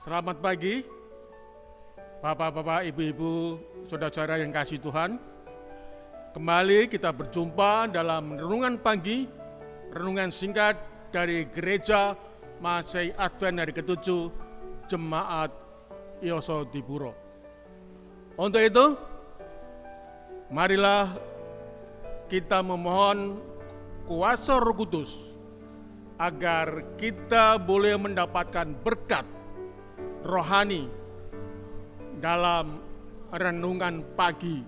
Selamat pagi, Bapak-bapak, Ibu-ibu, saudara-saudara yang kasih Tuhan. Kembali kita berjumpa dalam renungan pagi, renungan singkat dari Gereja Masehi Advent hari ke-7 Jemaat Yosodipuro. Untuk itu, marilah kita memohon kuasa Roh Kudus agar kita boleh mendapatkan berkat rohani dalam renungan pagi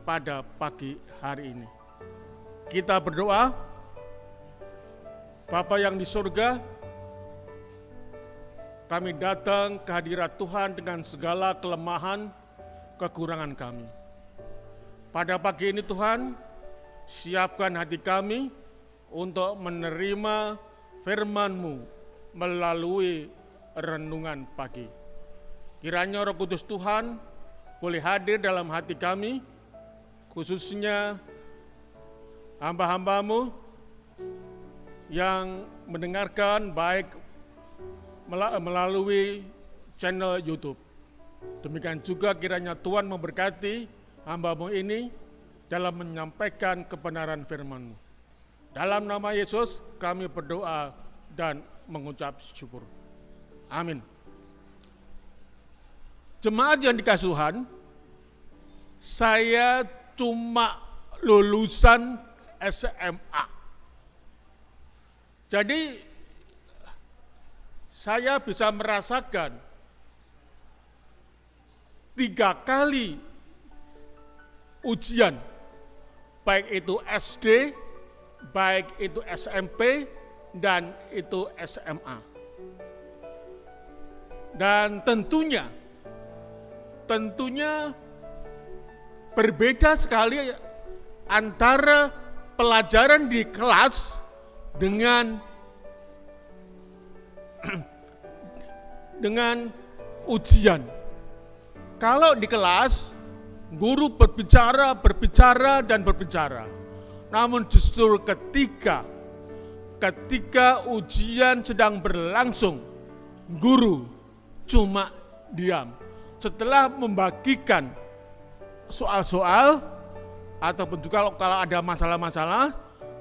pada pagi hari ini. Kita berdoa. Bapa yang di surga, kami datang ke hadirat Tuhan dengan segala kelemahan, kekurangan kami. Pada pagi ini Tuhan, siapkan hati kami untuk menerima firman-Mu melalui renungan pagi. Kiranya Roh Kudus Tuhan boleh hadir dalam hati kami, khususnya hamba-hamba-Mu yang mendengarkan baik melalui channel YouTube. Demikian juga kiranya Tuhan memberkati hamba-Mu ini dalam menyampaikan kebenaran firman-Mu. Dalam nama Yesus kami berdoa dan mengucap syukur. Amin. Jemaat yang dikasihi Tuhan, saya cuma lulusan SMA. Jadi saya bisa merasakan 3 kali ujian, baik itu SD, baik itu SMP, dan itu SMA. Dan tentunya berbeda sekali antara pelajaran di kelas dengan ujian. Kalau di kelas, guru berbicara. Namun justru ketika ujian sedang berlangsung, guru cuma diam. Setelah membagikan soal-soal, ataupun juga kalau ada masalah-masalah,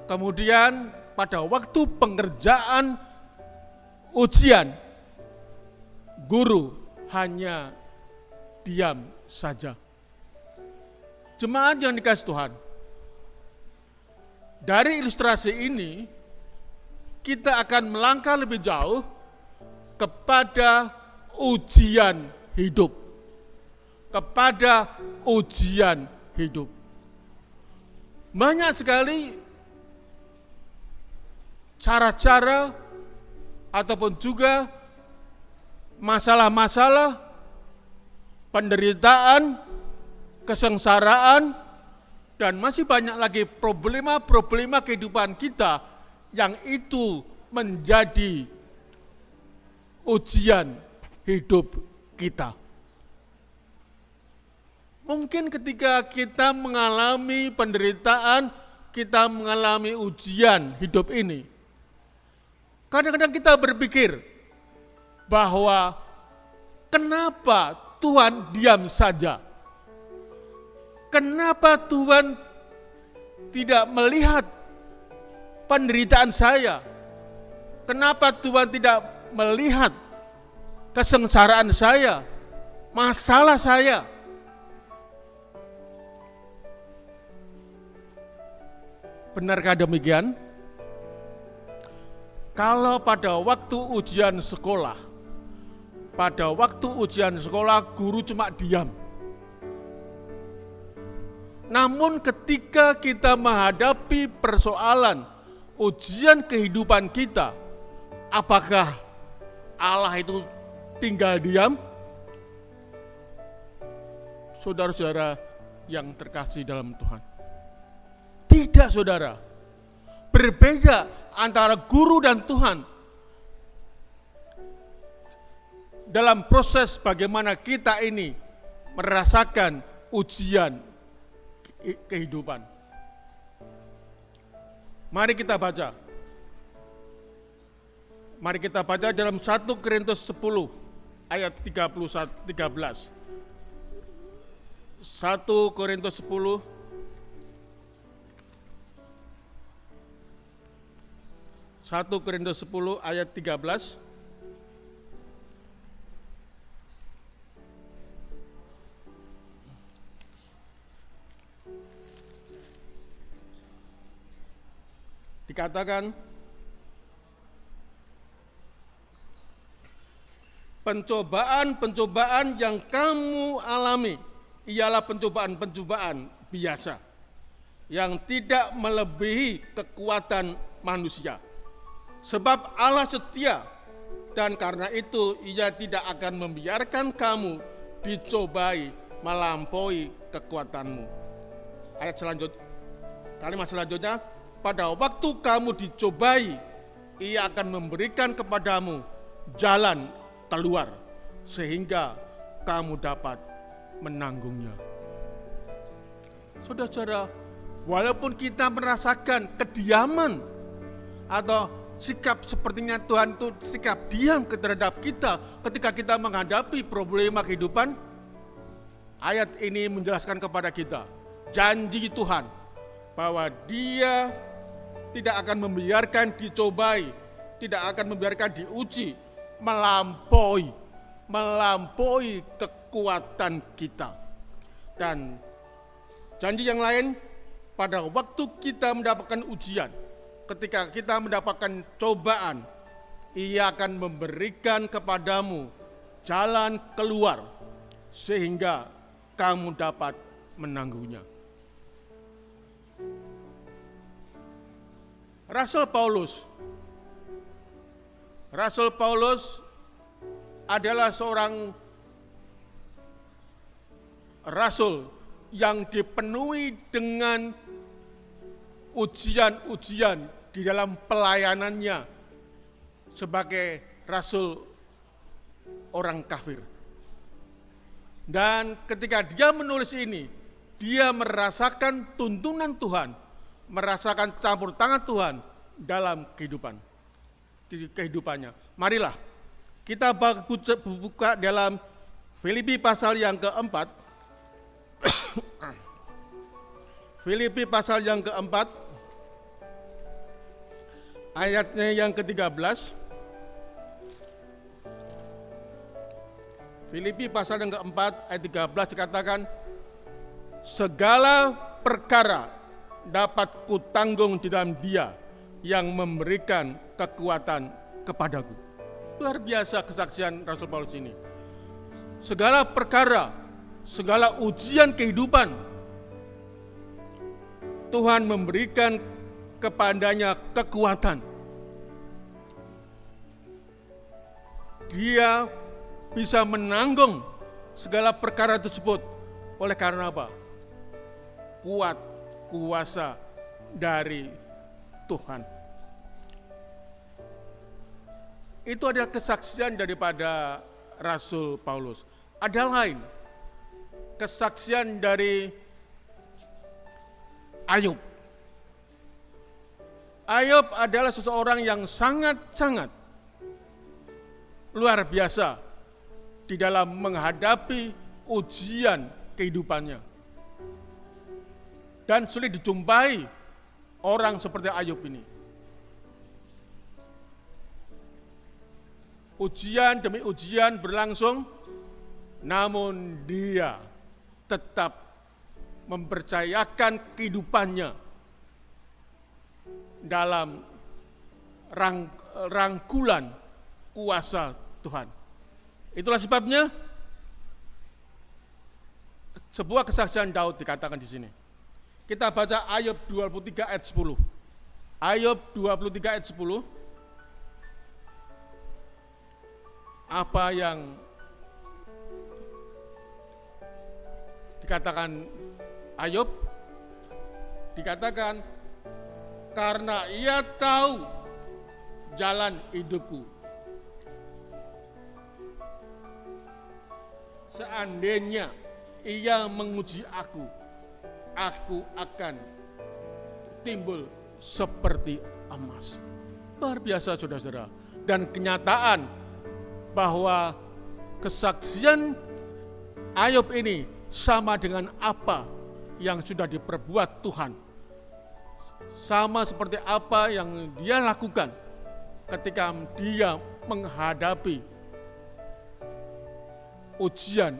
kemudian pada waktu pengerjaan ujian, guru hanya diam saja. Jemaat yang dikasihi Tuhan, dari ilustrasi ini kita akan melangkah lebih jauh kepada ujian hidup. Banyak sekali cara-cara ataupun juga masalah-masalah, penderitaan, kesengsaraan, dan masih banyak lagi problema kehidupan kita yang itu menjadi ujian hidup kita. Mungkin ketika kita mengalami penderitaan, kita mengalami ujian hidup ini, kadang-kadang kita berpikir bahwa kenapa Tuhan diam saja? Kenapa Tuhan tidak melihat penderitaan saya? Kenapa Tuhan tidak melihat kesengsaraan saya, masalah saya? Benarkah demikian? Kalau pada waktu ujian sekolah, guru cuma diam. Namun ketika kita menghadapi persoalan ujian kehidupan kita, apakah Allah itu tinggal diam? Saudara-saudara yang terkasih dalam Tuhan, tidak, saudara. Berbeda antara guru dan Tuhan dalam proses bagaimana kita ini merasakan ujian kehidupan. Mari kita baca. Mari kita baca dalam 1 Korintus 10 ayat 13. 1 Korintus 10 ayat 13. Dikatakan, pencobaan-pencobaan yang kamu alami ialah pencobaan-pencobaan biasa yang tidak melebihi kekuatan manusia. Sebab Allah setia, dan karena itu Ia tidak akan membiarkan kamu dicobai melampaui kekuatanmu. Kalimat selanjutnya, pada waktu kamu dicobai, Ia akan memberikan kepadamu jalan keluar sehingga kamu dapat menanggungnya. Saudara-saudara, walaupun kita merasakan kediaman atau sikap sepertinya Tuhan itu sikap diam terhadap kita ketika kita menghadapi problema kehidupan, ayat ini menjelaskan kepada kita janji Tuhan bahwa Dia tidak akan membiarkan dicobai, tidak akan membiarkan diuji melampaui kekuatan kita. Dan janji yang lain, pada waktu kita mendapatkan ujian, ketika kita mendapatkan cobaan, Ia akan memberikan kepadamu jalan keluar sehingga kamu dapat menanggungnya. Rasul Paulus adalah seorang rasul yang dipenuhi dengan ujian-ujian di dalam pelayanannya sebagai rasul orang kafir. Dan ketika dia menulis ini, dia merasakan tuntunan Tuhan, merasakan campur tangan Tuhan dalam kehidupannya. Marilah kita buka dalam Filipi pasal yang keempat. Filipi pasal yang keempat, ayatnya yang ke-13. Filipi pasal yang keempat, ayat 13 dikatakan, segala perkara dapat kutanggung di dalam Dia yang memberikan kekuatan kepadaku. Luar biasa kesaksian Rasul Paulus ini. Segala perkara, segala ujian kehidupan, Tuhan memberikan kepadanya kekuatan. Dia bisa menanggung segala perkara tersebut. Oleh karena apa? Kuat kuasa dari Tuhan. Itu adalah kesaksian daripada Rasul Paulus. Ada lain, kesaksian dari Ayub. Ayub adalah seseorang yang sangat-sangat luar biasa di dalam menghadapi ujian kehidupannya. Dan sulit dijumpai orang seperti Ayub ini. Ujian demi ujian berlangsung, namun dia tetap mempercayakan kehidupannya dalam rangkulan kuasa Tuhan. Itulah sebabnya sebuah kesaksian Daud dikatakan di sini. Kita baca Ayub 23 ayat 10. Ayub 23 ayat 10. Apa yang dikatakan Ayub? Dikatakan, karena Ia tahu jalan hidupku. Seandainya Ia menguji aku akan timbul seperti emas. Luar biasa saudara-saudara. Dan kenyataan bahwa kesaksian Ayub ini sama dengan apa yang sudah diperbuat Tuhan. Sama seperti apa yang dia lakukan ketika dia menghadapi ujian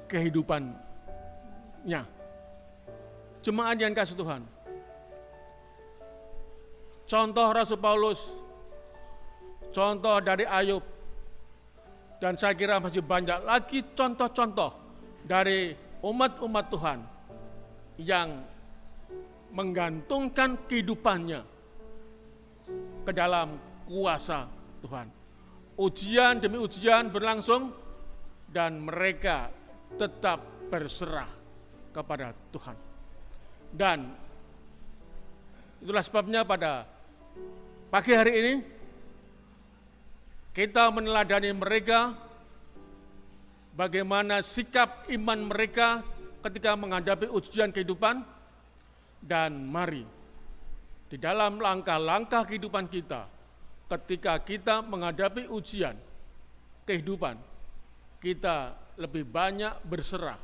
kehidupannya. Jemaat yang kasih Tuhan, contoh Rasul Paulus, contoh dari Ayub, dan saya kira masih banyak lagi contoh-contoh dari umat-umat Tuhan yang menggantungkan kehidupannya ke dalam kuasa Tuhan. Ujian demi ujian berlangsung dan mereka tetap berserah kepada Tuhan. Dan itulah sebabnya pada pagi hari ini kita meneladani mereka, bagaimana sikap iman mereka ketika menghadapi ujian kehidupan. Dan mari di dalam langkah-langkah kehidupan kita, ketika kita menghadapi ujian kehidupan, kita lebih banyak berserah,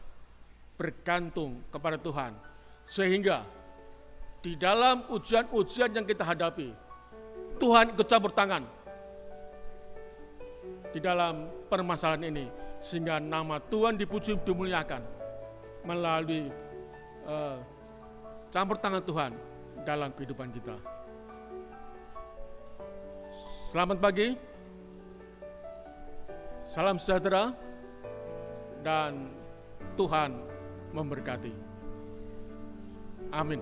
bergantung kepada Tuhan. Sehingga di dalam ujian-ujian yang kita hadapi, Tuhan ikut campur tangan di dalam permasalahan ini, sehingga nama Tuhan dipuji, dimuliakan melalui campur tangan Tuhan dalam kehidupan kita. Selamat pagi, salam sejahtera, dan Tuhan memberkati. Amin.